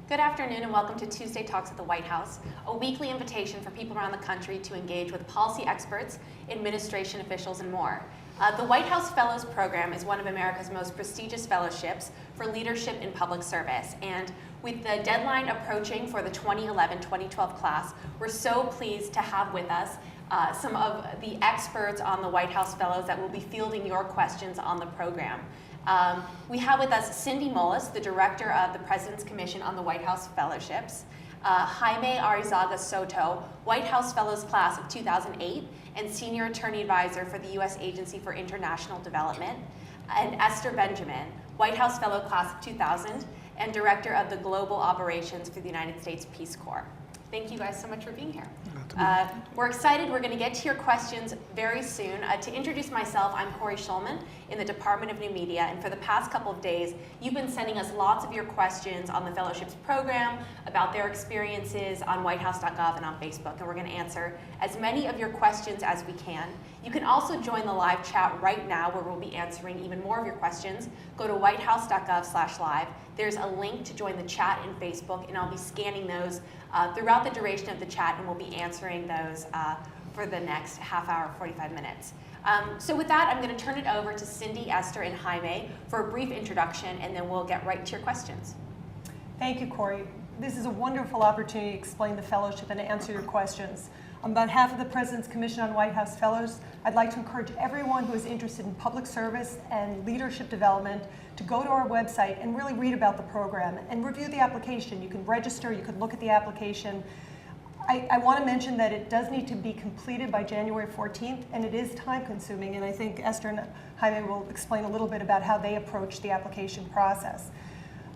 Good afternoon and welcome to Tuesday Talks at the White House, a weekly invitation for people around the country to engage with policy experts, administration officials, and more. The White House Fellows Program is one of America's most prestigious fellowships for leadership in public service. And with the deadline approaching for the 2011-2012 class, we're so pleased to have with us some of the experts on the White House Fellows that will be fielding your questions on the program. We have with us Cindy Mullis, the director of the President's Commission on the White House Fellowships, Jaime Arizaga Soto, White House Fellows Class of 2008, and Senior Attorney Advisor for the U.S. Agency for International Development, and Esther Benjamin, White House Fellow Class of 2000, and Director of the Global Operations for the United States Peace Corps. Thank you guys so much for being here. We're excited. We're going to get to your questions very soon. To introduce myself, I'm Corey Schulman in the Department of New Media, and for the past couple of days, you've been sending us lots of your questions on the Fellowships program, about their experiences on whitehouse.gov and on Facebook, and we're going to answer as many of your questions as we can. You can also join the live chat right now, where we'll be answering even more of your questions. Go to whitehouse.gov/live. There's a link to join the chat in Facebook, and I'll be scanning those throughout the duration of the chat, and we'll be answering those for the next half hour, 45 minutes. So with that, I'm going to turn it over to Cindy, Esther, and Jaime for a brief introduction, and then we'll get right to your questions. Thank you, Corey. This is a wonderful opportunity to explain the fellowship and to answer your questions. On behalf of the President's Commission on White House Fellows, I'd like to encourage everyone who is interested in public service and leadership development to go to our website and really read about the program and review the application. You can register, you can look at the application. I want to mention that it does need to be completed by January 14th, and it is time consuming, and I think Esther and Jaime will explain a little bit about how they approach the application process.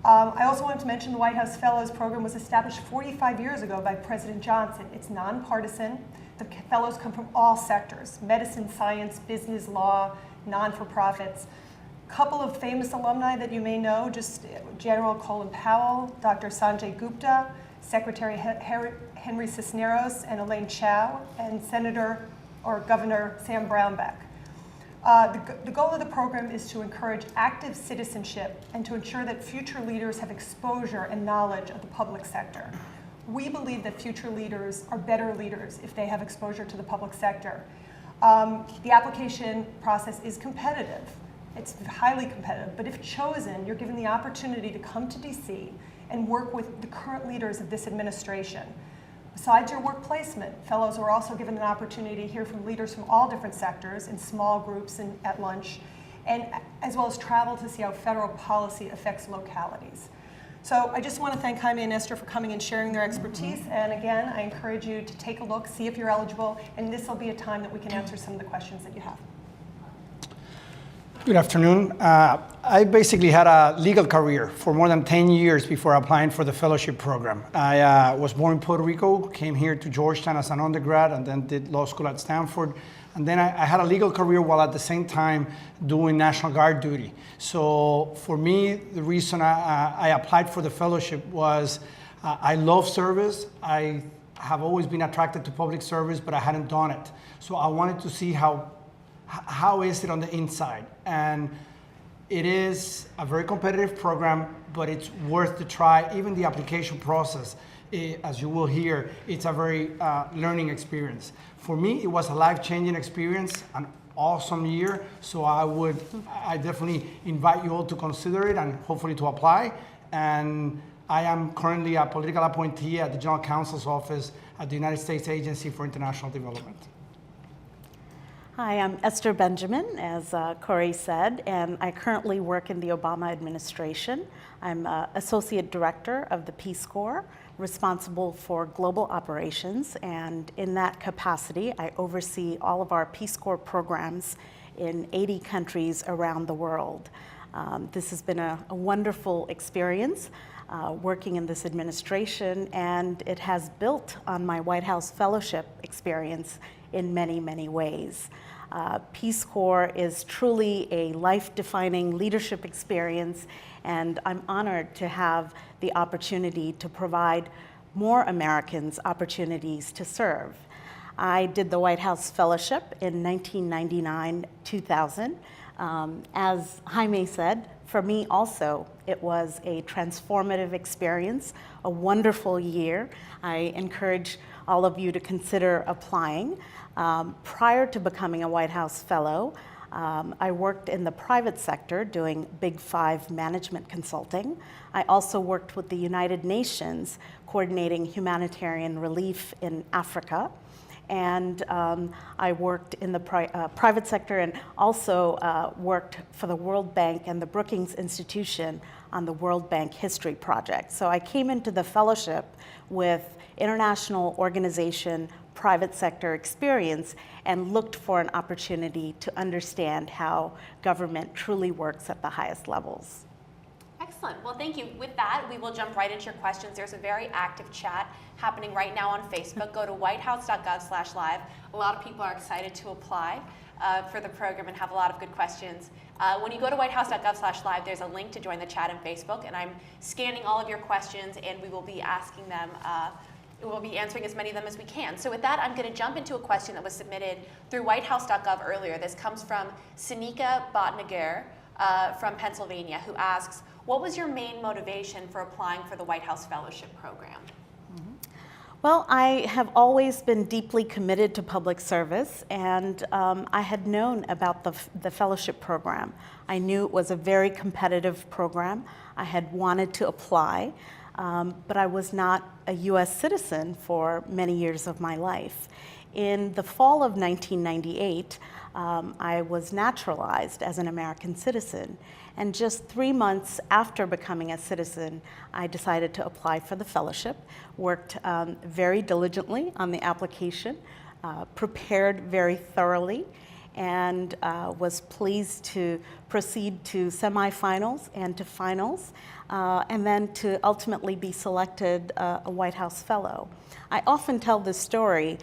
I also wanted to mention the White House Fellows Program was established 45 years ago by President Johnson. It's nonpartisan. The fellows come from all sectors: medicine, science, business, law, non-for-profits. A couple of famous alumni that you may know, just General Colin Powell, Dr. Sanjay Gupta, Secretary Henry Cisneros and Elaine Chao, and Senator or Governor Sam Brownback. The goal of the program is to encourage active citizenship and to ensure that future leaders have exposure and knowledge of the public sector. We believe that future leaders are better leaders if they have exposure to the public sector. The application process is competitive. It's highly competitive, but if chosen, you're given the opportunity to come to DC and work with the current leaders of this administration. Besides your work placement, fellows are also given an opportunity to hear from leaders from all different sectors in small groups and at lunch, and as well as travel to see how federal policy affects localities. So I just want to thank Jaime and Esther for coming and sharing their expertise. And again, I encourage you to take a look, see if you're eligible, and this will be a time that we can answer some of the questions that you have. Good afternoon. I basically had a legal career for more than 10 years before applying for the fellowship program. I was born in Puerto Rico, came here to Georgetown as an undergrad, and then did law school at Stanford. And then I had a legal career while at the same time doing National Guard duty. So for me, the reason I applied for the fellowship was I love service. I have always been attracted to public service, but I hadn't done it. So I wanted to see how is it on the inside. And it is a very competitive program, but it's worth the try. Even the application process, as you will hear, it's a very learning experience. For me, it was a life-changing experience, an awesome year. So I definitely invite you all to consider it and hopefully to apply. And I am currently a political appointee at the General Counsel's Office at the United States Agency for International Development. Hi, I'm Esther Benjamin, as Corey said, and I currently work in the Obama administration. I'm Associate Director of the Peace Corps, responsible for global operations, and in that capacity, I oversee all of our Peace Corps programs in 80 countries around the world. This has been a wonderful experience working in this administration, and it has built on my White House Fellowship experience in many, many ways. Peace Corps is truly a life-defining leadership experience, and I'm honored to have the opportunity to provide more Americans opportunities to serve. I did the White House Fellowship in 1999-2000. As Jaime said, For me also, it was a transformative experience, a wonderful year. I encourage all of you to consider applying. Prior to becoming a White House Fellow, I worked in the private sector doing Big Five management consulting. I also worked with the United Nations coordinating humanitarian relief in Africa. And I worked in the private sector and also worked for the World Bank and the Brookings Institution on the World Bank History Project. So I came into the fellowship with international organization, private sector experience, and looked for an opportunity to understand how government truly works at the highest levels. Excellent. Well, thank you. With that, we will jump right into your questions. There's a very active chat happening right now on Facebook. Go to whitehouse.gov/live. A lot of people are excited to apply for the program and have a lot of good questions. When you go to whitehouse.gov/live, there's a link to join the chat on Facebook, and I'm scanning all of your questions, and we will be asking them. We'll be answering as many of them as we can. So with that, I'm going to jump into a question that was submitted through whitehouse.gov earlier. This comes from Sanika Bhatnagar from Pennsylvania, who asks, what was your main motivation for applying for the White House Fellowship Program? Well, I have always been deeply committed to public service, and I had known about the fellowship program. I knew it was a very competitive program. I had wanted to apply, but I was not a U.S. citizen for many years of my life. In the fall of 1998, I was naturalized as an American citizen. And just 3 months after becoming a citizen, I decided to apply for the fellowship, worked very diligently on the application, prepared very thoroughly, and was pleased to proceed to semifinals and to finals, and then to ultimately be selected a White House Fellow. I often tell this story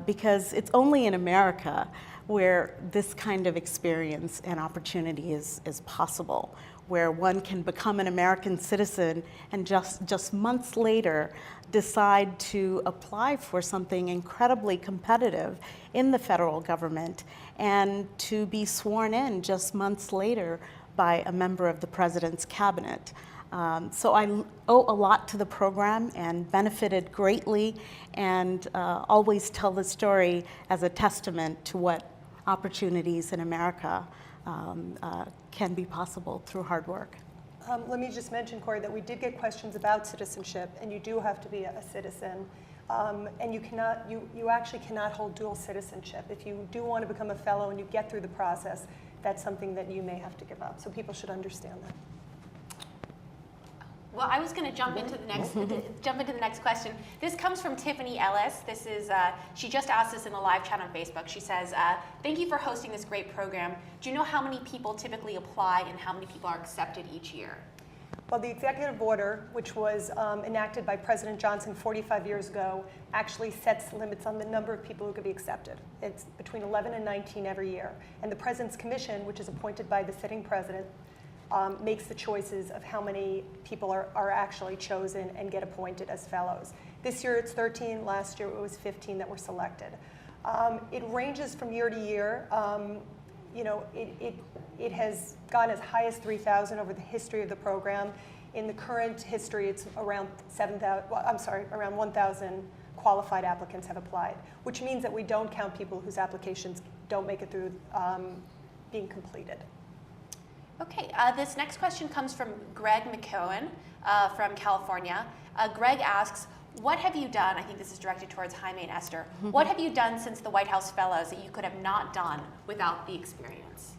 because it's only in America where this kind of experience and opportunity is possible, where one can become an American citizen and just months later decide to apply for something incredibly competitive in the federal government and to be sworn in just months later by a member of the president's cabinet. So I owe a lot to the program and benefited greatly, and always tell the story as a testament to what opportunities in America can be possible through hard work. Let me just mention, Corey, that we did get questions about citizenship, and you do have to be a citizen. And you actually cannot hold dual citizenship. If you do want to become a fellow and you get through the process, that's something that you may have to give up. So people should understand that. Well, I was going to jump into the next question. This comes from Tiffany Ellis. This is she just asked us in the live chat on Facebook. She says, "Thank you for hosting this great program. Do you know how many people typically apply and how many people are accepted each year?" Well, the executive order, which was enacted by President Johnson 45 years ago, actually sets limits on the number of people who could be accepted. It's between 11 and 19 every year. And the President's Commission, which is appointed by the sitting president, makes the choices of how many people are actually chosen and get appointed as fellows. This year it's 13, last year it was 15 that were selected. It ranges from year to year. It has gone as high as 3,000 over the history of the program. In the current history, it's around 1,000 qualified applicants have applied, which means that we don't count people whose applications don't make it through being completed. Okay, this next question comes from Greg McKeown from California. Greg asks, what have you done, I think this is directed towards Jaime and Esther, what have you done since the White House Fellows that you could have not done without the experience?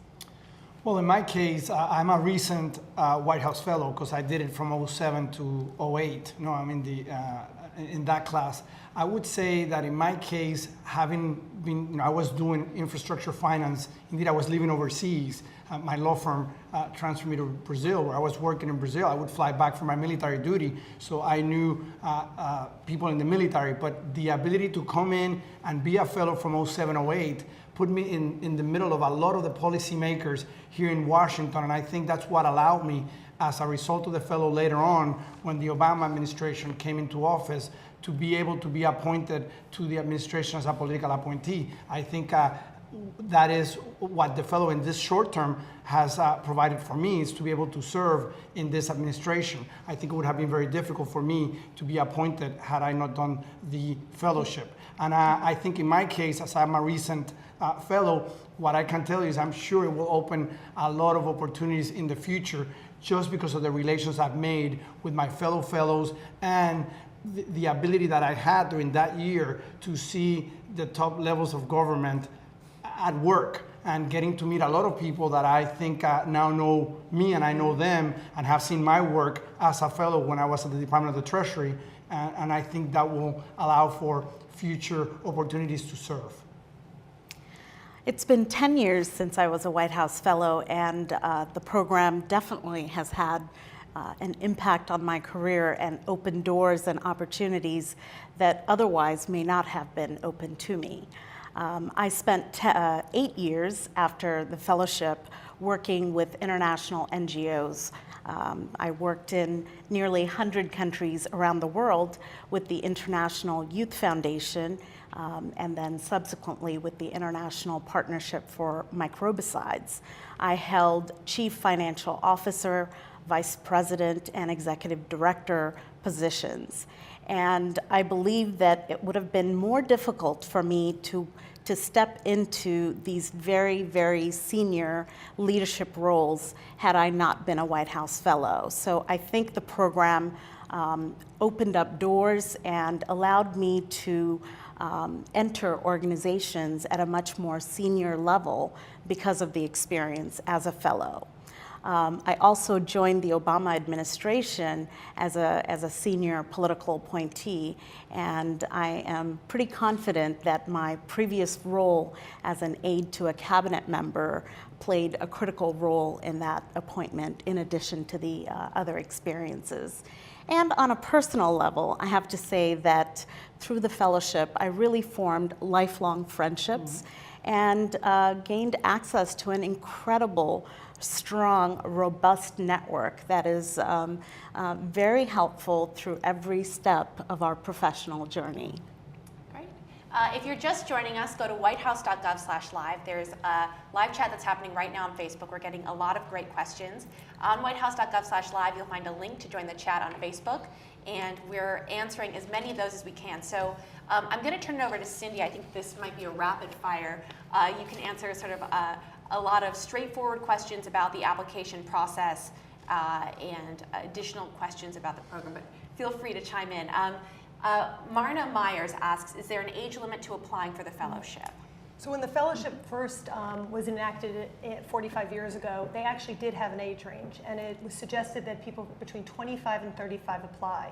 Well, in my case, I'm a recent White House Fellow because I did it from 07 to 08. No, I'm in that class. I would say that in my case, having been, I was doing infrastructure finance. Indeed, I was living overseas. My law firm transferred me to Brazil, where I was working in Brazil. I would fly back for my military duty, so I knew people in the military. But the ability to come in and be a fellow from 07, 08 put me in the middle of a lot of the policymakers here in Washington, and I think that's what allowed me, as a result of the fellow later on, when the Obama administration came into office, to be able to be appointed to the administration as a political appointee. I think that is what the fellow in this short term has provided for me, is to be able to serve in this administration. I think it would have been very difficult for me to be appointed had I not done the fellowship. And I think in my case, as I'm a recent fellow, what I can tell you is I'm sure it will open a lot of opportunities in the future just because of the relations I've made with my fellow fellows and the ability that I had during that year to see the top levels of government at work and getting to meet a lot of people that I think now know me and I know them and have seen my work as a fellow when I was at the Department of the Treasury. And I think that will allow for future opportunities to serve. It's been 10 years since I was a White House Fellow, and the program definitely has had an impact on my career and opened doors and opportunities that otherwise may not have been open to me. I spent 8 years after the fellowship working with international NGOs. I worked in nearly 100 countries around the world with the International Youth Foundation, and then subsequently with the International Partnership for Microbicides. I held Chief Financial Officer, Vice President, and Executive Director positions. And I believe that it would have been more difficult for me to step into these very, very senior leadership roles had I not been a White House Fellow. So I think the program opened up doors and allowed me to enter organizations at a much more senior level because of the experience as a fellow. I also joined the Obama administration as a senior political appointee, and I am pretty confident that my previous role as an aide to a cabinet member played a critical role in that appointment in addition to the other experiences. And on a personal level, I have to say that through the fellowship, I really formed lifelong friendships and gained access to an incredible, strong, robust network that is very helpful through every step of our professional journey. Great. If you're just joining us, go to whitehouse.gov/live. There's a live chat that's happening right now on Facebook. We're getting a lot of great questions. On whitehouse.gov/live, you'll find a link to join the chat on Facebook, and we're answering as many of those as we can. So I'm going to turn it over to Cindy. I think this might be a rapid fire. You can answer sort of a lot of straightforward questions about the application process and additional questions about the program, but feel free to chime in. Marna Myers asks, is there an age limit to applying for the fellowship? So when the fellowship first was enacted 45 years ago, they actually did have an age range, and it was suggested that people between 25 and 35 apply.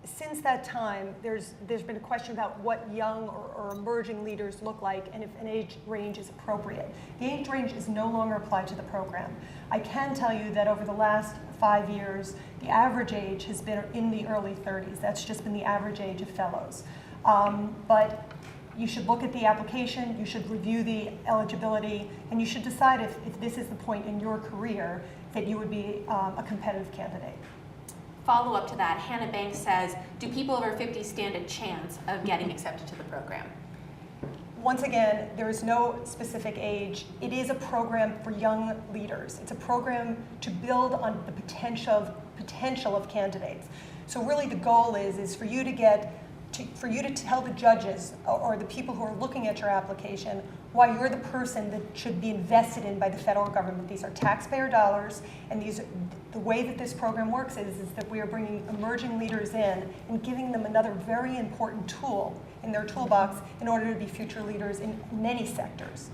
Since that time, there's been a question about what young or emerging leaders look like and if an age range is appropriate. The age range is no longer applied to the program. I can tell you that over the last 5 years, the average age has been in the early 30s. That's just been the average age of fellows. But you should look at the application, you should review the eligibility, and you should decide if this is the point in your career that you would be a competitive candidate. Follow up to that, Hannah Banks says, do people over 50 stand a chance of getting accepted to the program? Once again, there is no specific age. It is a program for young leaders. It's a program to build on the potential of candidates. So really the goal is for you to tell the judges or the people who are looking at your application why you're the person that should be invested in by the federal government. These are taxpayer dollars, and the way that this program works is that we are bringing emerging leaders in and giving them another very important tool in their toolbox in order to be future leaders in many sectors.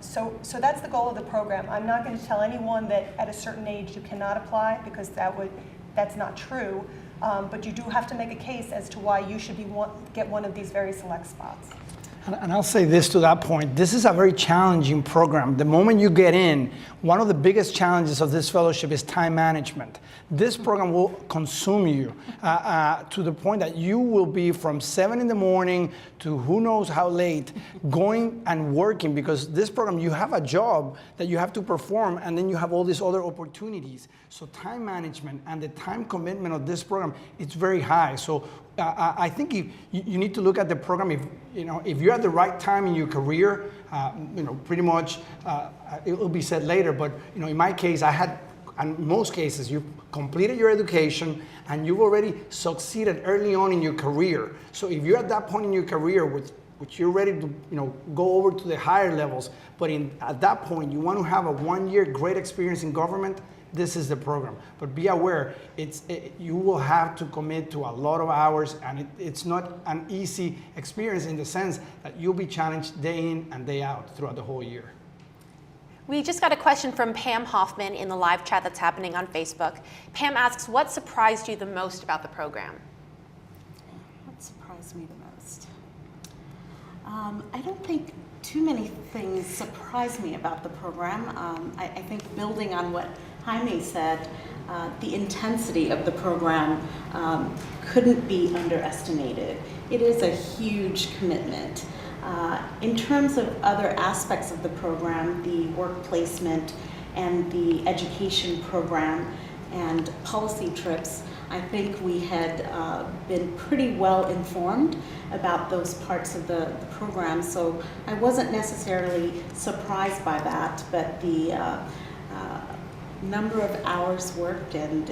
So that's the goal of the program. I'm not going to tell anyone that at a certain age you cannot apply, because that's not true. But you do have to make a case as to why you should get one of these very select spots. And I'll say this to that point. This is a very challenging program. The moment you get in, one of the biggest challenges of this fellowship is time management. This program will consume you to the point that you will be from 7 in the morning to who knows how late going and working, because this program, you have a job that you have to perform, and then you have all these other opportunities. So time management and the time commitment of this program, it's very high. So I think you need to look at the program. If you're at the right time in your career, pretty much it will be said later. But in my case, in most cases, you've completed your education and you've already succeeded early on in your career. So if you're at that point in your career, which you're ready to go over to the higher levels, but at that point you want to have a 1-year great experience in government, this is the program. But be aware, you will have to commit to a lot of hours, and it's not an easy experience in the sense that you'll be challenged day in and day out throughout the whole year. We just got a question from Pam Hoffman in the live chat that's happening on Facebook. Pam asks, what surprised you the most about the program? What surprised me the most? I don't think too many things surprised me about the program. I think building on what Jaime said, the intensity of the program couldn't be underestimated. It is a huge commitment. In terms of other aspects of the program, the work placement and the education program and policy trips, I think we had been pretty well informed about those parts of the program, so I wasn't necessarily surprised by that, but the number of hours worked and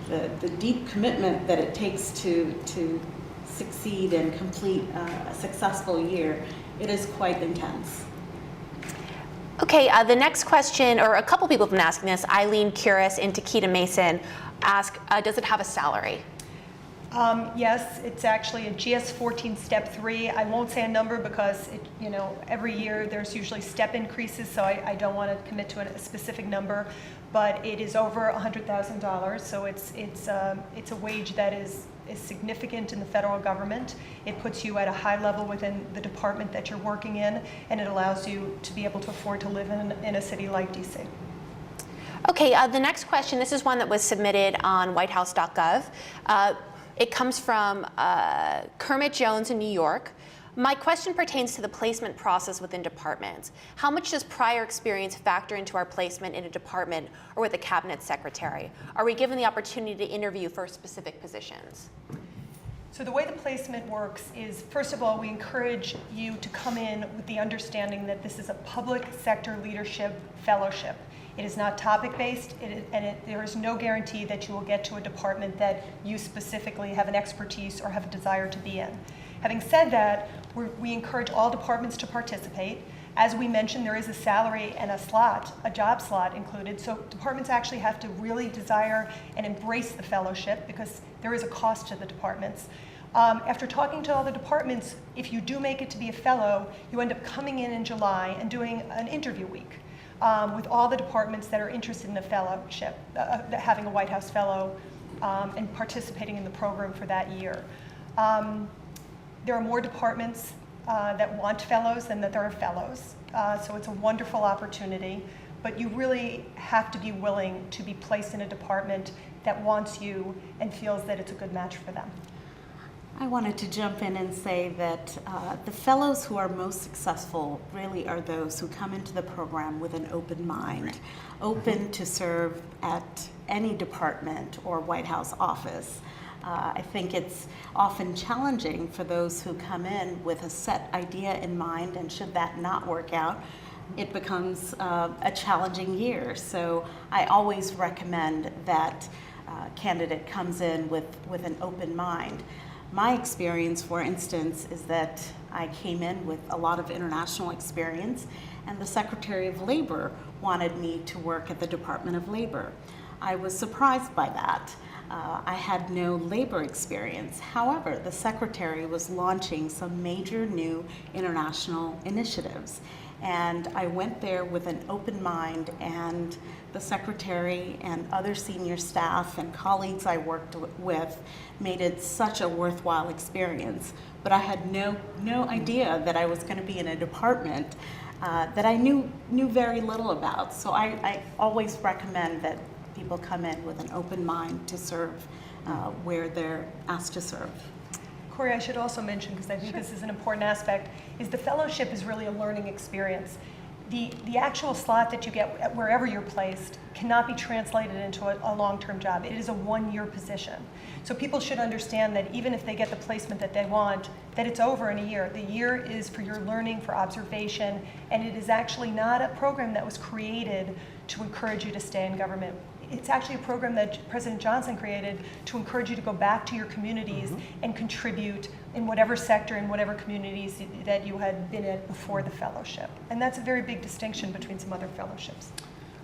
the deep commitment that it takes to succeed and complete a successful year, it is quite intense. Okay, the next question, or a couple people have been asking this, Eileen Curis and Takeda Mason ask, does it have a salary? Yes, it's actually a GS-14 Step 3. I won't say a number because every year there's usually step increases, so I don't want to commit to a specific number. But it is over $100,000, so it's a wage that is significant in the federal government. It puts you at a high level within the department that you're working in, and it allows you to be able to afford to live in a city like DC. Okay, the next question, this is one that was submitted on whitehouse.gov. It comes from Kermit Jones in New York. My question pertains to the placement process within departments. How much does prior experience factor into our placement in a department or with a cabinet secretary? Are we given the opportunity to interview for specific positions? So the way the placement works is, first of all, we encourage you to come in with the understanding that this is a public sector leadership fellowship. It is not topic-based, there is no guarantee that you will get to a department that you specifically have an expertise or have a desire to be in. Having said that, we encourage all departments to participate. As we mentioned, there is a salary and a job slot included, so departments actually have to really desire and embrace the fellowship because there is a cost to the departments. After talking to all the departments, if you do make it to be a fellow, you end up coming in July and doing an interview week with all the departments that are interested in a fellowship, having a White House fellow and participating in the program for that year. There are more departments that want fellows than that there are fellows, so it's a wonderful opportunity, but you really have to be willing to be placed in a department that wants you and feels that it's a good match for them. I wanted to jump in and say that the fellows who are most successful really are those who come into the program with an open mind, open to serve at any department or White House office. I think it's often challenging for those who come in with a set idea in mind, and should that not work out, it becomes a challenging year. So I always recommend that candidate comes in with an open mind. My experience, for instance, is that I came in with a lot of international experience, and the Secretary of Labor wanted me to work at the Department of Labor. I was surprised by that. I had no labor experience. However, the Secretary was launching some major new international initiatives, and I went there with an open mind, and the Secretary and other senior staff and colleagues I worked with made it such a worthwhile experience. But I had no idea that I was going to be in a department that I knew very little about. So I always recommend that people come in with an open mind to serve where they're asked to serve. Corey, I should also mention, because I think this is an important aspect, is the fellowship is really a learning experience. the actual slot that you get at wherever you're placed cannot be translated into a long-term job. It is a one-year position. So people should understand that even if they get the placement that they want, that it's over in a year. The year is for your learning, for observation, and it is actually not a program that was created to encourage you to stay in government. It's actually a program that President Johnson created to encourage you to go back to your communities and contribute in whatever sector, in whatever communities that you had been in before the fellowship. And that's a very big distinction between some other fellowships.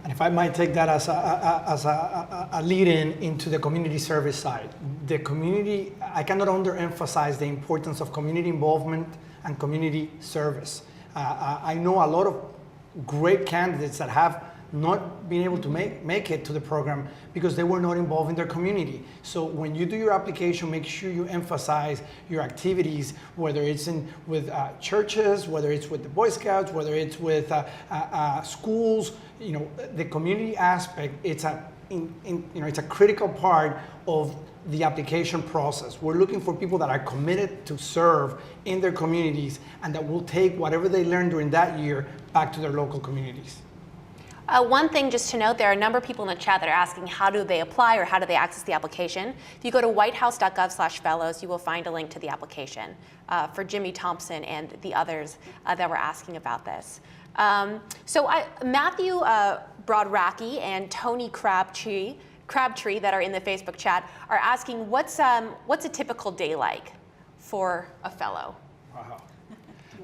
And if I might take that as a lead-in into the community service side, the community, I cannot underemphasize the importance of community involvement and community service. I know a lot of great candidates that have not been able to make it to the program because they were not involved in their community. So when you do your application, make sure you emphasize your activities, whether it's with churches, whether it's with the Boy Scouts, whether it's with schools. You know, the community aspect, it's a critical part of the application process. We're looking for people that are committed to serve in their communities and that will take whatever they learned during that year back to their local communities. One thing just to note, there are a number of people in the chat that are asking how do they apply or how do they access the application. If you go to whitehouse.gov/fellows, you will find a link to the application for Jimmy Thompson and the others that were asking about this. Matthew Brodracky and Tony Crabtree that are in the Facebook chat are asking what's a typical day like for a fellow? Wow.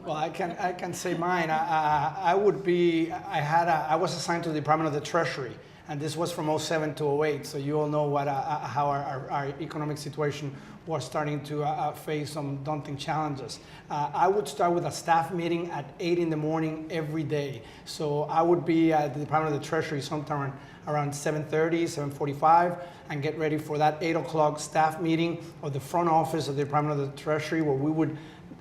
Well, I can say mine. I was assigned to the Department of the Treasury, and this was from 2007 to 2008. So you all know how our economic situation was starting to face some daunting challenges. I would start with a staff meeting at 8 in the morning every day. So I would be at the Department of the Treasury sometime around 7:30, 7:45, and get ready for that 8 o'clock staff meeting of the front office of the Department of the Treasury, where we would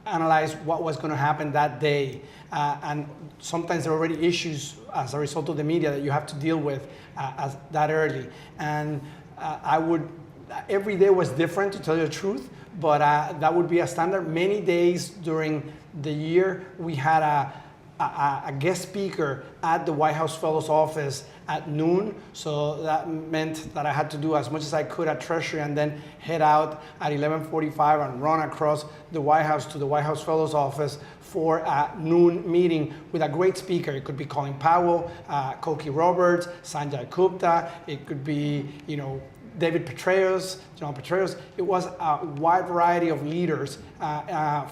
analyze what was going to happen that day. And sometimes there are already issues as a result of the media that you have to deal with as that early. And every day was different, to tell you the truth, but that would be a standard. Many days during the year, we had a guest speaker at the White House Fellows Office at noon. So that meant that I had to do as much as I could at Treasury and then head out at 11:45 and run across the White House to the White House Fellows Office for a noon meeting with a great speaker. It could be Colin Powell, Cokie Roberts, Sanjay Gupta. It could be, David Petraeus, John Petraeus. It was a wide variety of leaders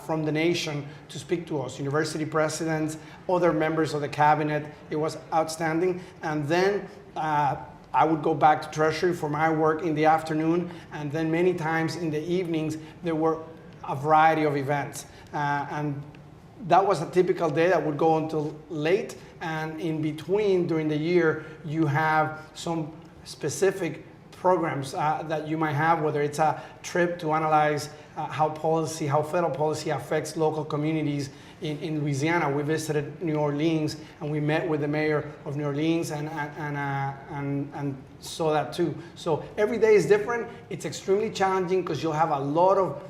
from the nation to speak to us, university presidents, other members of the cabinet. It was outstanding. And then I would go back to Treasury for my work in the afternoon, and then many times in the evenings, there were a variety of events. And that was a typical day that would go until late, and in between, during the year, you have some specific programs that you might have, whether it's a trip to analyze how federal policy affects local communities in Louisiana. We visited New Orleans and we met with the mayor of New Orleans and saw that too. So every day is different. It's extremely challenging because you'll have a lot of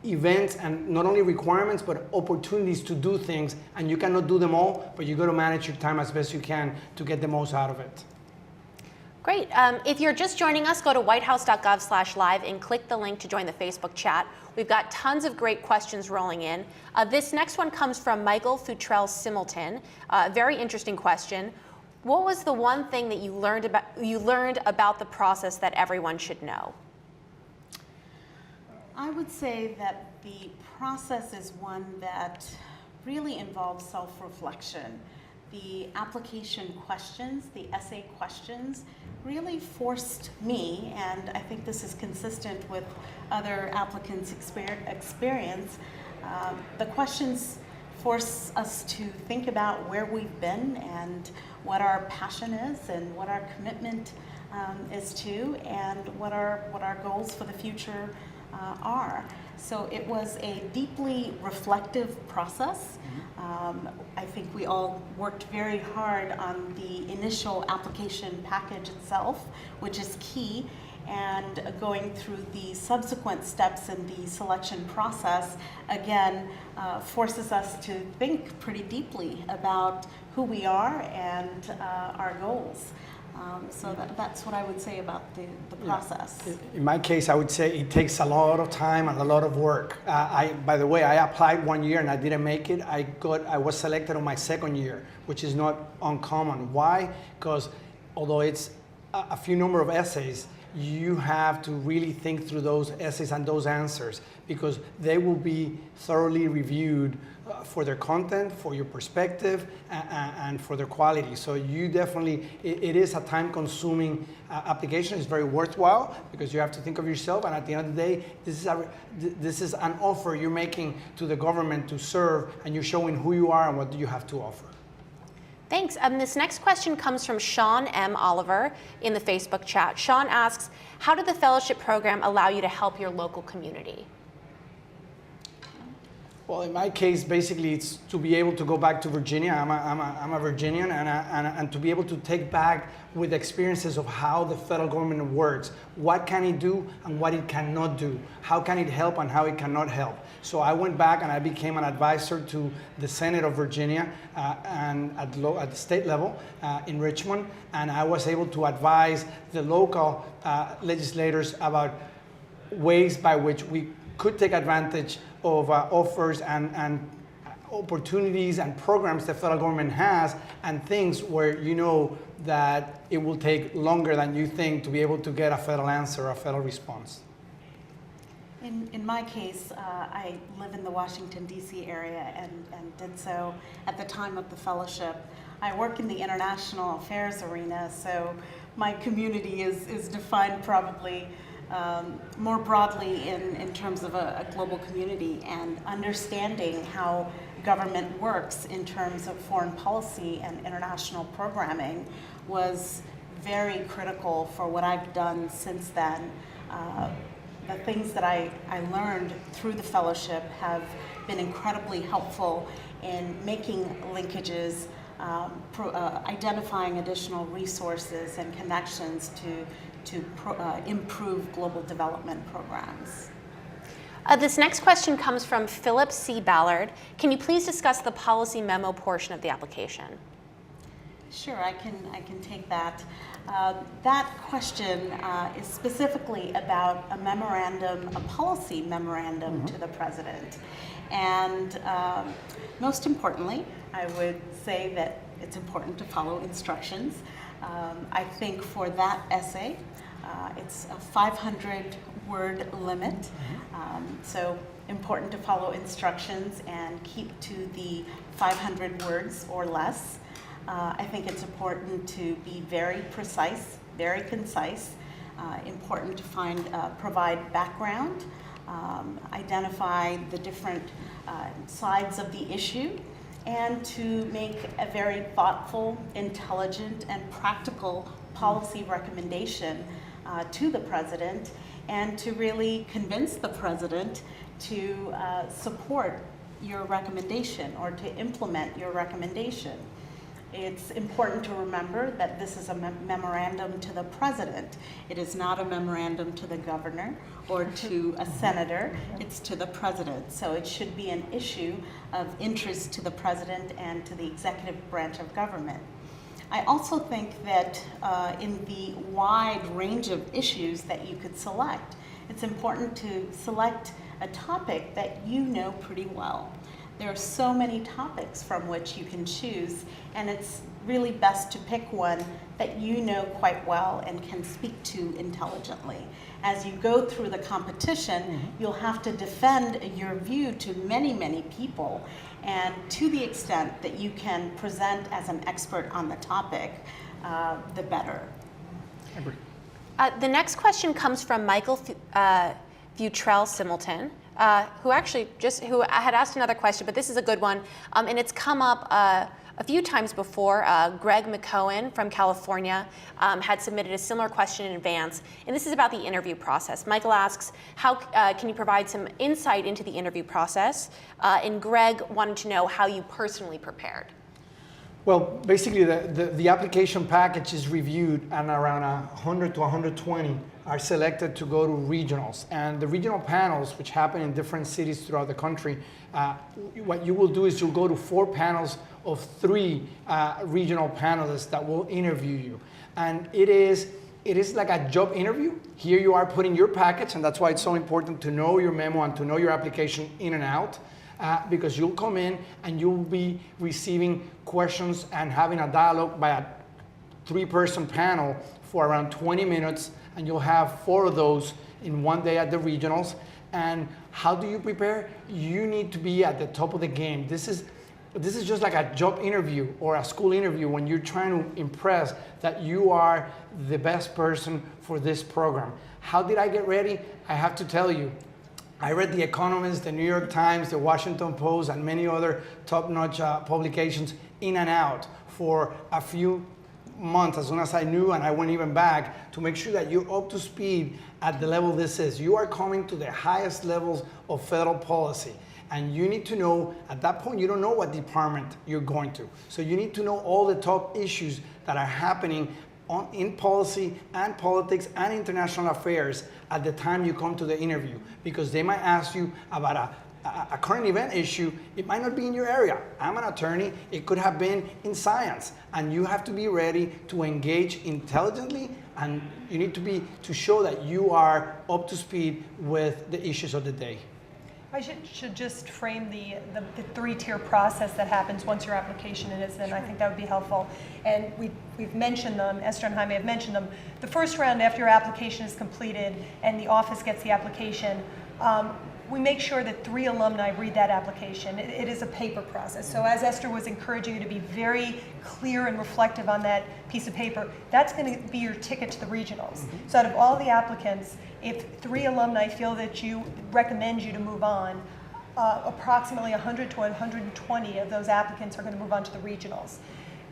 events and not only requirements but opportunities to do things, and you cannot do them all, but you got to manage your time as best you can to get the most out of it. Great. If you're just joining us, go to whitehouse.gov/live and click the link to join the Facebook chat. We've got tons of great questions rolling in. This next one comes from Michael Futrell Similton. Very interesting question. What was the one thing that you learned about the process that everyone should know? I would say that the process is one that really involves self-reflection. The application questions, the essay questions, really forced me, and I think this is consistent with other applicants' experience. The questions force us to think about where we've been and what our passion is and what our commitment is to, and what our goals for the future are. So it was a deeply reflective process. I think we all worked very hard on the initial application package itself, which is key. and going through the subsequent steps in the selection process, again, forces us to think pretty deeply about who we are and our goals. So that's what I would say about the process. In my case, I would say it takes a lot of time and a lot of work. By the way, I applied 1 year and I didn't make it. I was selected on my second year, which is not uncommon. Why? Because although it's a few number of essays, you have to really think through those essays and those answers, because they will be thoroughly reviewed for their content, for your perspective, and for their quality. So you definitely, it is a time-consuming application. It's very worthwhile because you have to think of yourself, and at the end of the day, this is an offer you're making to the government to serve, and you're showing who you are and what you have to offer. Thanks. This next question comes from Sean M. Oliver in the Facebook chat. Sean asks, how did the fellowship program allow you to help your local community? Well, in my case, basically, it's to be able to go back to Virginia. I'm a Virginian, and to be able to take back with experiences of how the federal government works. What can it do and what it cannot do? How can it help and how it cannot help? So I went back and I became an advisor to the Senate of Virginia and at the state level in Richmond, and I was able to advise the local legislators about ways by which we could take advantage of offers and opportunities and programs the federal government has, and things where you know that it will take longer than you think to be able to get a federal answer, a federal response. In my case, I live in the Washington, D.C. area and did so at the time of the fellowship. I work in the international affairs arena, so my community is defined probably more broadly in terms of a global community, and understanding how government works in terms of foreign policy and international programming was very critical for what I've done since then. The things that I learned through the fellowship have been incredibly helpful in making linkages, identifying additional resources and connections to improve global development programs. This next question comes from Philip C. Ballard. Can you please discuss the policy memo portion of the application? Sure, I can take that. That question is specifically about a memorandum, a policy memorandum to the president. And most importantly, I would say that it's important to follow instructions. I think for that essay, it's a 500-word limit, so important to follow instructions and keep to the 500 words or less. I think it's important to be very precise, very concise, important to provide background, identify the different sides of the issue, and to make a very thoughtful, intelligent, and practical policy recommendation to the president, and to really convince the president to support your recommendation or to implement your recommendation. It's important to remember that this is a memorandum to the president. It is not a memorandum to the governor or to a senator. It's to the president. So it should be an issue of interest to the president and to the executive branch of government. I also think that in the wide range of issues that you could select, it's important to select a topic that you know pretty well. There are so many topics from which you can choose, and it's really best to pick one that you know quite well and can speak to intelligently. As you go through the competition, you'll have to defend your view to many, many people, and to the extent that you can present as an expert on the topic, the better. I agree. The next question comes from Michael Futrell Similton, who had asked another question, but this is a good one, and it's come up a few times before. Greg McCohen from California had submitted a similar question in advance, and this is about the interview process. Michael asks, how can you provide some insight into the interview process? And Greg wanted to know how you personally prepared. Well, basically, the application package is reviewed, and around 100 to 120 are selected to go to regionals. And the regional panels, which happen in different cities throughout the country, what you will do is you'll go to 4 panels of 3 regional panelists that will interview you. And it is like a job interview. Here you are putting your package, and that's why it's so important to know your memo and to know your application in and out. Because you'll come in and you'll be receiving questions and having a dialogue by a 3-person panel for around 20 minutes, and you'll have 4 of those in one day at the regionals. And how do you prepare? You need to be at the top of the game. This is just like a job interview or a school interview when you're trying to impress that you are the best person for this program. How did I get ready? I have to tell you, I read The Economist, The New York Times, The Washington Post, and many other top-notch publications in and out for a few months as soon as I knew, and I went even back to make sure that you're up to speed at the level this is. You are coming to the highest levels of federal policy, and you need to know, at that point, you don't know what department you're going to. So you need to know all the top issues that are happening in policy and politics and international affairs at the time you come to the interview, because they might ask you about a current event issue. It might not be in your area. I'm an attorney. It could have been in science, and you have to be ready to engage intelligently, and you need to show that you are up to speed with the issues of the day. I should just frame the 3-tier process that happens once your application is in. I think that would be helpful. And we've mentioned them, Esther and Jaime have mentioned them. The first round, after your application is completed and the office gets the application, we make sure that 3 alumni read that application. It is a paper process. So as Esther was encouraging you to be very clear and reflective on that piece of paper, that's going to be your ticket to the regionals. So out of all the applicants, if 3 alumni feel that you recommend you to move on, approximately 100 to 120 of those applicants are going to move on to the regionals.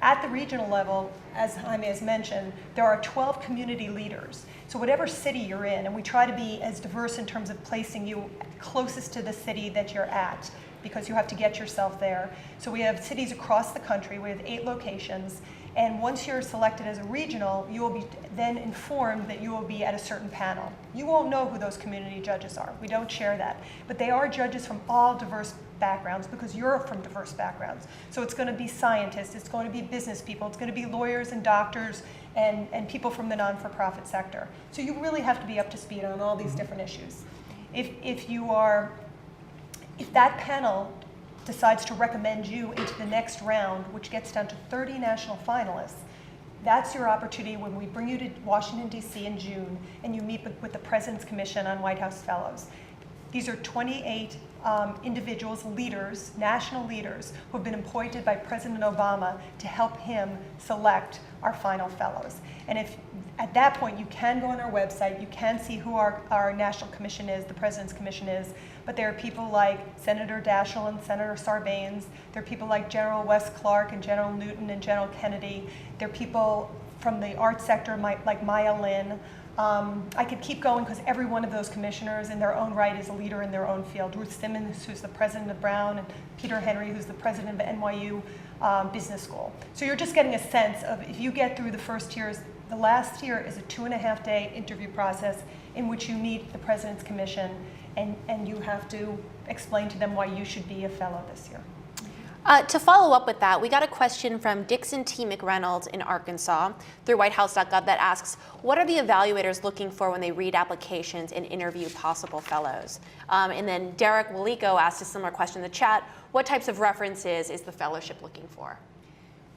At the regional level, as Jaime has mentioned, there are 12 community leaders. So whatever city you're in, and we try to be as diverse in terms of placing you closest to the city that you're at, because you have to get yourself there. So we have cities across the country. We have 8 locations. And once you're selected as a regional, you will be then informed that you will be at a certain panel. You won't know who those community judges are. We don't share that. But they are judges from all diverse backgrounds, because you're from diverse backgrounds. So it's going to be scientists, it's going to be business people, it's going to be lawyers and doctors and people from the non-for-profit sector. So you really have to be up to speed on all these different issues. If that panel decides to recommend you into the next round, which gets down to 30 national finalists, that's your opportunity when we bring you to Washington, D.C. in June, and you meet with the President's Commission on White House Fellows. These are 28 individuals, leaders, national leaders, who have been appointed by President Obama to help him select our final fellows. And if at that point you can go on our website, you can see who our national commission is, the President's Commission is, but there are people like Senator Daschle and Senator Sarbanes. There are people like General Wes Clark and General Newton and General Kennedy. There are people from the arts sector like Maya Lin. I could keep going, because every one of those commissioners in their own right is a leader in their own field. Ruth Simmons, who's the president of Brown, and Peter Henry, who's the president of NYU Business School. So you're just getting a sense of, if you get through the first tiers, the last tier is a 2.5-day interview process in which you meet the President's Commission, and you have to explain to them why you should be a fellow this year. To follow up with that, we got a question from Dixon T. McReynolds in Arkansas through whitehouse.gov that asks, what are the evaluators looking for when they read applications and interview possible fellows? And then Derek Waliko asked a similar question in the chat, what types of references is the fellowship looking for?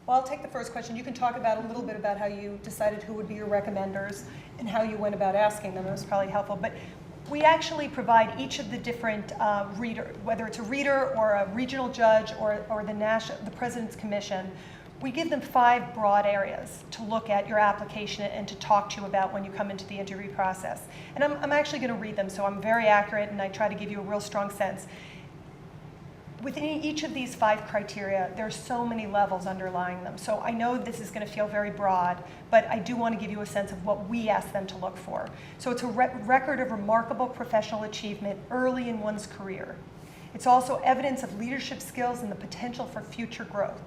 Well, I'll take the first question. You can talk about a little bit about how you decided who would be your recommenders and how you went about asking them. It was probably helpful. But we actually provide each of the different reader, whether it's a reader or a regional judge or the President's Commission, we give them 5 broad areas to look at your application and to talk to you about when you come into the interview process. And I'm actually going to read them, so I'm very accurate, and I try to give you a real strong sense. Within each of these 5 criteria, there are so many levels underlying them. So I know this is going to feel very broad, but I do want to give you a sense of what we ask them to look for. So it's a record of remarkable professional achievement early in one's career. It's also evidence of leadership skills and the potential for future growth.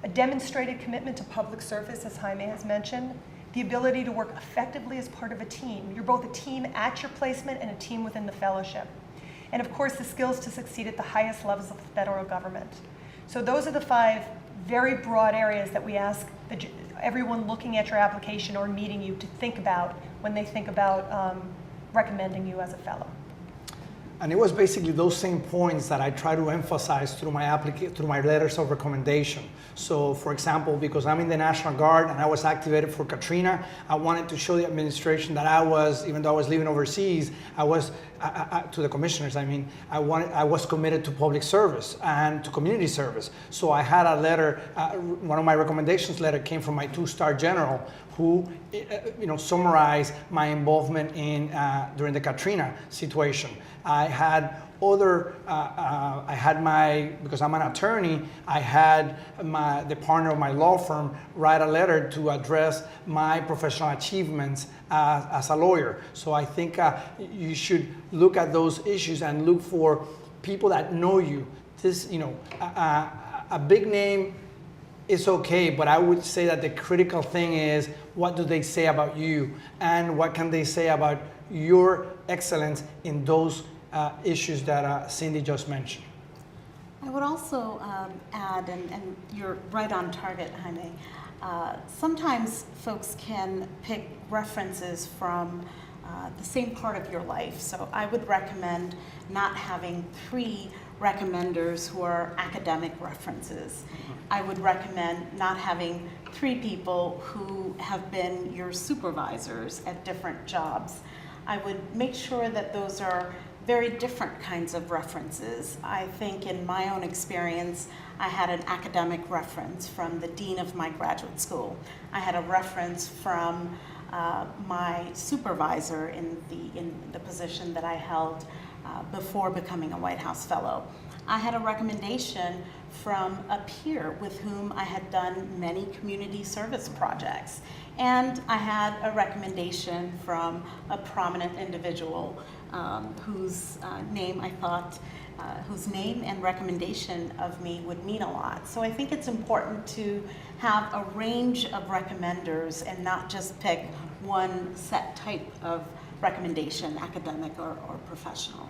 a demonstrated commitment to public service, as Jaime has mentioned, the ability to work effectively as part of a team. You're both a team at your placement and a team within the fellowship. And of course, the skills to succeed at the highest levels of the federal government. So those are the 5 very broad areas that we ask everyone looking at your application or meeting you to think about when they think about recommending you as a fellow. And it was basically those same points that I try to emphasize through my letters of recommendation. So, for example, because I'm in the National Guard and I was activated for Katrina, I wanted to show the administration that I was, even though I was living overseas, I was to the commissioners. I mean, I was committed to public service and to community service. So I had a letter. One of my recommendations letter came from my 2-star general, who summarized my involvement in during the Katrina situation. I had because I'm an attorney, I had the partner of my law firm write a letter to address my professional achievements as a lawyer. So I think you should look at those issues and look for people that know you. A big name is okay, but I would say that the critical thing is, what do they say about you, and what can they say about your excellence in those issues that Cindy just mentioned. I would also add, and you're right on target, Jaime, sometimes folks can pick references from the same part of your life. So I would recommend not having 3 recommenders who are academic references. I would recommend not having 3 people who have been your supervisors at different jobs. I would make sure that those are very different kinds of references. I think in my own experience, I had an academic reference from the dean of my graduate school. I had a reference from my supervisor in the position that I held before becoming a White House Fellow. I had a recommendation from a peer with whom I had done many community service projects. And I had a recommendation from a prominent individual whose name I thought, whose name and recommendation of me would mean a lot. So I think it's important to have a range of recommenders and not just pick one set type of recommendation, academic or professional.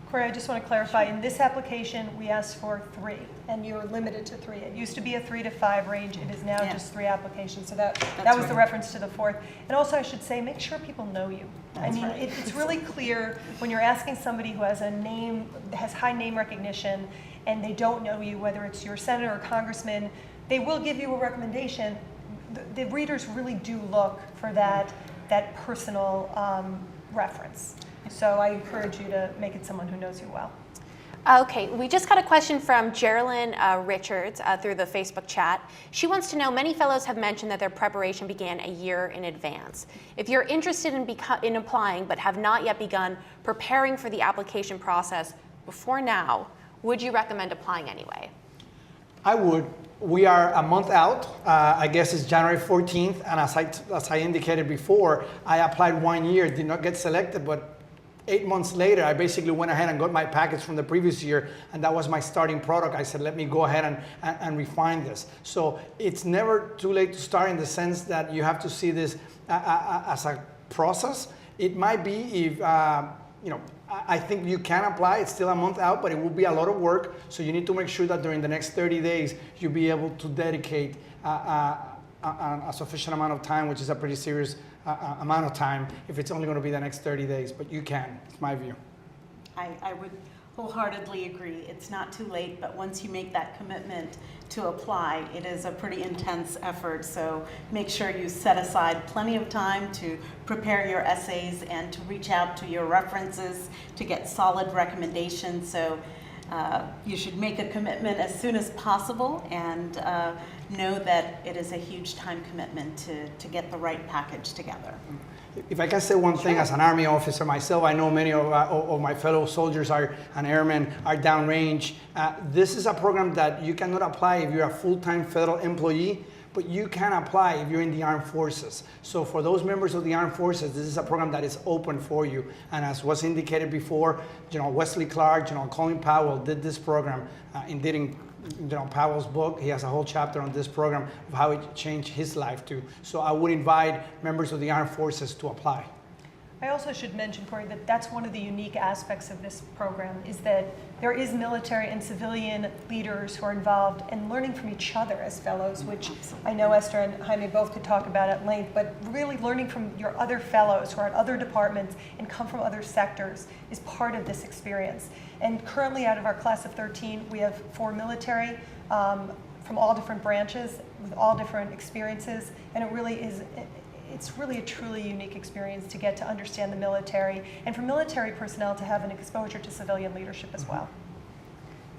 Corey, I just want to clarify, in this application, we asked for 3, and you're limited to 3. It used to be a 3 to 5 range. It is now just 3 applications. So that was the reference to the 4th. And also, I should say, make sure people know you. That's right. It's really clear when you're asking somebody who has a name, has high name recognition, and they don't know you, whether it's your senator or congressman, they will give you a recommendation. The readers really do look for that personal reference. So I encourage you to make it someone who knows you well. Okay, we just got a question from Geraldine Richards through the Facebook chat. She wants to know, many fellows have mentioned that their preparation began a year in advance. If you're interested in applying but have not yet begun preparing for the application process before now, would you recommend applying anyway? I would. We are a month out. I guess it's January 14th, and as I indicated before, I applied 1 year, did not get selected, but 8 months later, I basically went ahead and got my package from the previous year, and that was my starting product. I said, let me go ahead and refine this. So it's never too late to start, in the sense that you have to see this as a process. It might be if, I think you can apply. It's still a month out, but it will be a lot of work. So you need to make sure that during the next 30 days, you'll be able to dedicate a sufficient amount of time, which is a pretty serious amount of time, if it's only going to be the next 30 days. But you can, it's my view. I would wholeheartedly agree. It's not too late, but once you make that commitment to apply, it is a pretty intense effort. So make sure you set aside plenty of time to prepare your essays and to reach out to your references to get solid recommendations. So you should make a commitment as soon as possible, and know that it is a huge time commitment to get the right package together. If I can say one thing, as an Army officer myself, I know many of my fellow soldiers and airmen are downrange. This is a program that you cannot apply if you're a full-time federal employee, but you can apply if you're in the armed forces. So for those members of the armed forces, this is a program that is open for you. And as was indicated before, General Wesley Clark, General Colin Powell did this program, indeed in Powell's book. He has a whole chapter on this program of how it changed his life too. So I would invite members of the armed forces to apply. I also should mention, Corey, that that's one of the unique aspects of this program, is that there is military and civilian leaders who are involved and learning from each other as fellows, which I know Esther and Jaime both could talk about at length, but really learning from your other fellows who are at other departments and come from other sectors is part of this experience. And currently out of our class of 13, we have 4 military from all different branches with all different experiences, and it really is, it's really a truly unique experience to get to understand the military and for military personnel to have an exposure to civilian leadership as well.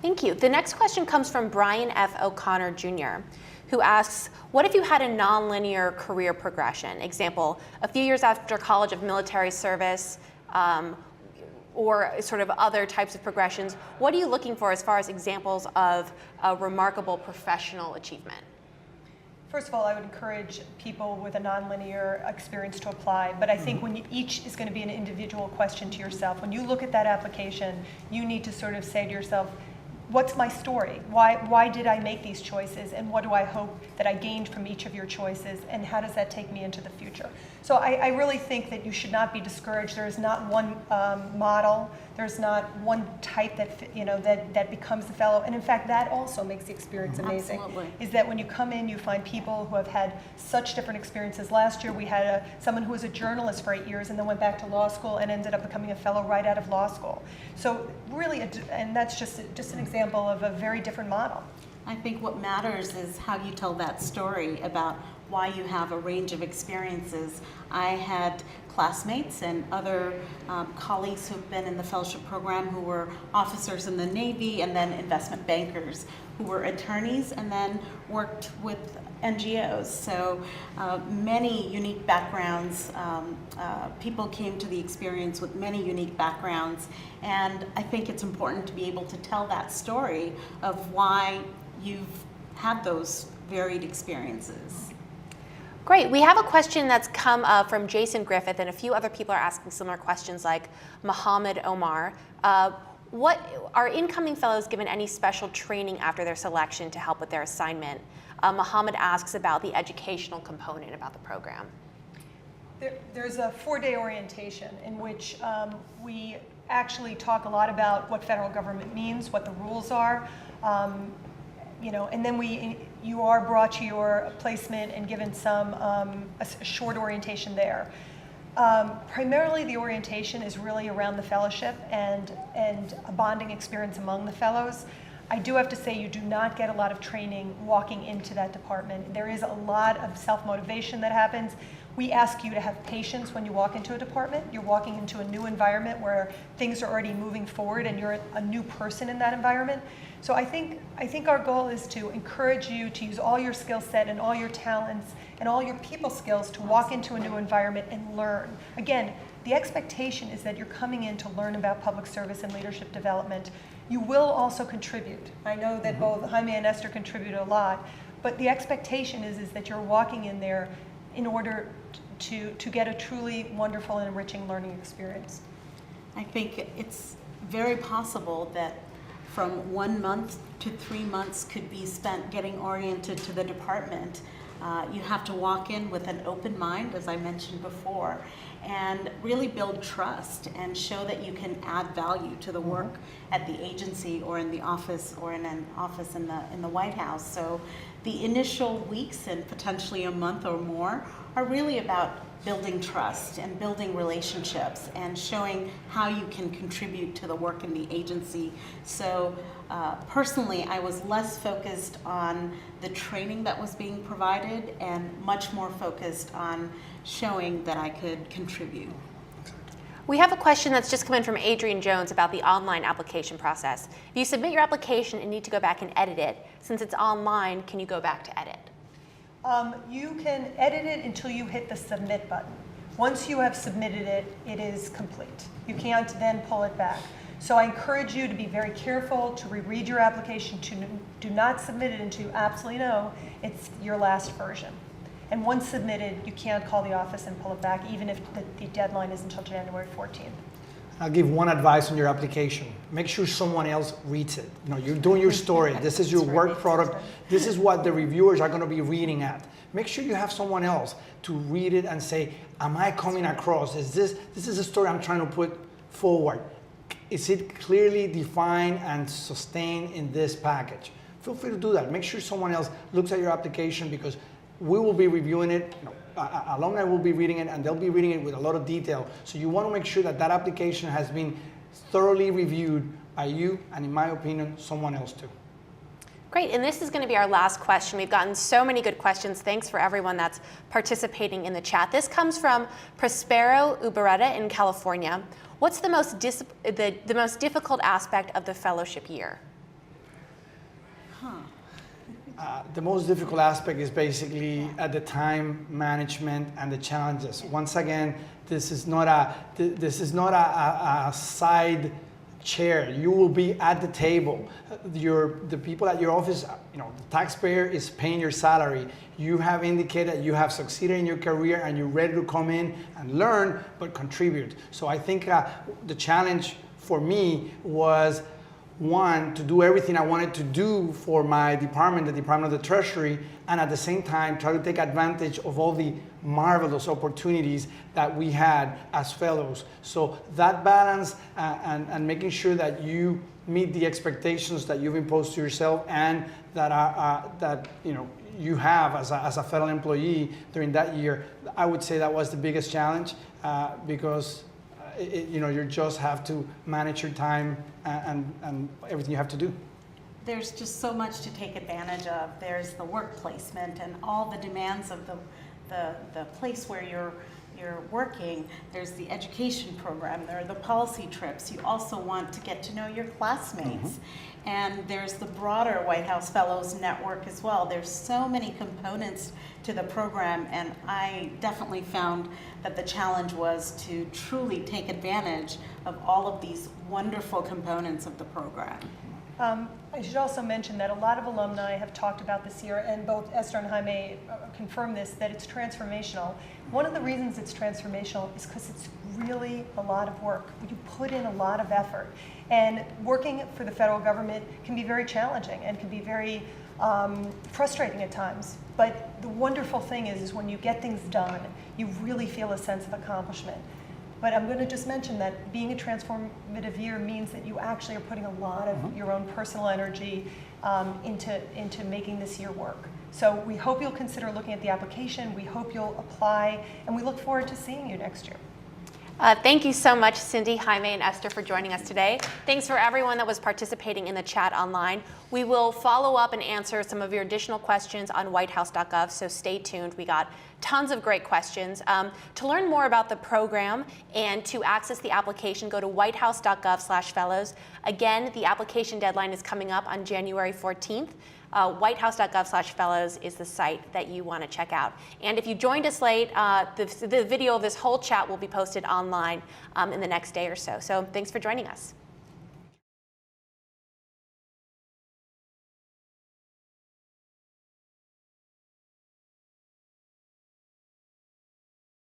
Thank you. The next question comes from Brian F. O'Connor Jr., who asks, what if you had a nonlinear career progression? Example, a few years after college of military service, or sort of other types of progressions, what are you looking for as far as examples of a remarkable professional achievement? First of all, I would encourage people with a nonlinear experience to apply, but I think when each is going to be an individual question to yourself. When you look at that application, you need to sort of say to yourself, what's my story? Why did I make these choices, and what do I hope that I gained from each of your choices, and how does that take me into the future? So I really think that you should not be discouraged. There is not one model. There's not one type that becomes the fellow. And in fact, that also makes the experience amazing. Absolutely. Is that when you come in, you find people who have had such different experiences. Last year, we had someone who was a journalist for 8 years and then went back to law school and ended up becoming a fellow right out of law school. So really, and that's just an example of a very different model. I think what matters is how you tell that story about why you have a range of experiences. I had classmates and other colleagues who've been in the fellowship program who were officers in the Navy and then investment bankers who were attorneys and then worked with NGOs. So many unique backgrounds. People came to the experience with many unique backgrounds, and I think it's important to be able to tell that story of why you've had those varied experiences. Great. We have a question that's come from Jason Griffith, and a few other people are asking similar questions, like Muhammad Omar. What are incoming fellows given any special training after their selection to help with their assignment? Muhammad asks about the educational component about the program. There's a 4-day orientation in which we actually talk a lot about what federal government means, what the rules are, and then you are brought to your placement and given some a short orientation there. Primarily, the orientation is really around the fellowship and a bonding experience among the fellows. I do have to say you do not get a lot of training walking into that department. There is a lot of self-motivation that happens. We ask you to have patience when you walk into a department. You're walking into a new environment where things are already moving forward and you're a new person in that environment. So I think our goal is to encourage you to use all your skill set and all your talents and all your people skills to walk into a new environment and learn. Again, the expectation is that you're coming in to learn about public service and leadership development. You will also contribute. I know that both Jaime and Esther contribute a lot, but the expectation is that you're walking in there in order to get a truly wonderful and enriching learning experience. I think it's very possible that from 1 month to 3 months could be spent getting oriented to the department. You have to walk in with an open mind, as I mentioned before, and really build trust and show that you can add value to the work at the agency or in the office or in an office in the White House. So the initial weeks and potentially a month or more are really about building trust and building relationships and showing how you can contribute to the work in the agency. So personally, I was less focused on the training that was being provided and much more focused on showing that I could contribute. We have a question that's just come in from Adrian Jones about the online application process. If you submit your application and need to go back and edit it, since it's online, can you go back to edit? You can edit it until you hit the submit button. Once you have submitted it, it is complete. You can't then pull it back. So I encourage you to be very careful, to reread your application, to do not submit it until you absolutely know it's your last version. And once submitted, you can't call the office and pull it back, even if the deadline is until January 14th. I'll give one advice on your application. Make sure someone else reads it. You're doing your story. This is your work product. This is what the reviewers are going to be reading at. Make sure you have someone else to read it and say, am I coming across? This is a story I'm trying to put forward. Is it clearly defined and sustained in this package? Feel free to do that. Make sure someone else looks at your application, because we will be reviewing it. Alumni will be reading it, and they'll be reading it with a lot of detail. So you want to make sure that that application has been thoroughly reviewed by you, and in my opinion, someone else too. Great, and this is going to be our last question. We've gotten so many good questions. Thanks for everyone that's participating in the chat. This comes from Prospero Uberetta in California. What's the most difficult aspect of the fellowship year? The most difficult aspect is basically the time management and the challenges. Once again, this is not a side chair. You will be at the table. The people at your office, the taxpayer is paying your salary. You have indicated you have succeeded in your career and you're ready to come in and learn, but contribute. So I think the challenge for me was, one, to do everything I wanted to do for my department, the Department of the Treasury, and at the same time try to take advantage of all the marvelous opportunities that we had as fellows. So that balance and making sure that you meet the expectations that you've imposed to yourself and that you have as a federal employee during that year, I would say that was the biggest challenge, because you just have to manage your time and everything you have to do. There's just so much to take advantage of. There's the work placement and all the demands of the place where you're working. There's the education program. There are the policy trips. You also want to get to know your classmates. And there's the broader White House Fellows Network as well. There's so many components to the program, and I definitely found that the challenge was to truly take advantage of all of these wonderful components of the program. I should also mention that a lot of alumni have talked about this year, and both Esther and Jaime confirm this, that it's transformational. One of the reasons it's transformational is because it's really a lot of work. You put in a lot of effort. And working for the federal government can be very challenging and can be very frustrating at times. But the wonderful thing is when you get things done, you really feel a sense of accomplishment. But I'm going to just mention that being a transformative year means that you actually are putting a lot of your own personal energy into making this year work. So we hope you'll consider looking at the application. We hope you'll apply, and we look forward to seeing you next year. Thank you so much, Cindy, Jaime, and Esther, for joining us today. Thanks for everyone that was participating in the chat online. We will follow up and answer some of your additional questions on whitehouse.gov, so stay tuned. We got tons of great questions. To learn more about the program and to access the application, go to whitehouse.gov/fellows. Again, the application deadline is coming up on January 14th. Whitehouse.gov/fellows is the site that you want to check out. And if you joined us late, the video of this whole chat will be posted online in the next day or so. So thanks for joining us.